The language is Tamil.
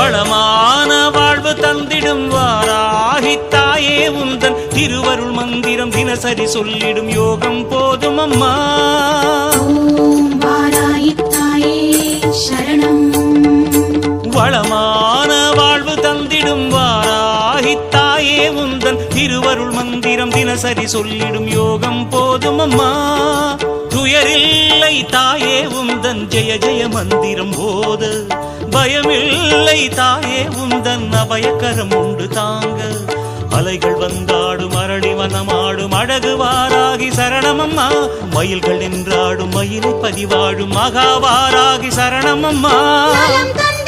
வளமான வாழ்வு தந்திடும் வாராகி தாயே உந்தன் திருவருள் மந்திரம் தினசரி சொல்லிடும் யோகம் போதும் அம்மா. ஓம் வாராகி தாயே சரணம். வளமான வாழ்வு தந்திடும் வாராகி தாயே உந்தன் திருவருள் மந்திரம் தினசரி சொல்லிடும் யோகம் போதும் அம்மா. துயரில்லை தாயே உந்தன் ஜெய ஜெய மந்திரம் போத, பயமில்லை தாயே உந்தன் அபயக்கரம் உண்டு தாங்க. அலைகள் வந்தாடும் அரளி வனமாடும் அழகு வாராகி சரணமம்மா. மயில்கள் என்றாடும் மயிலை பதிவாடும் மகாவாராகி சரணமம்மா. நலம் தந்த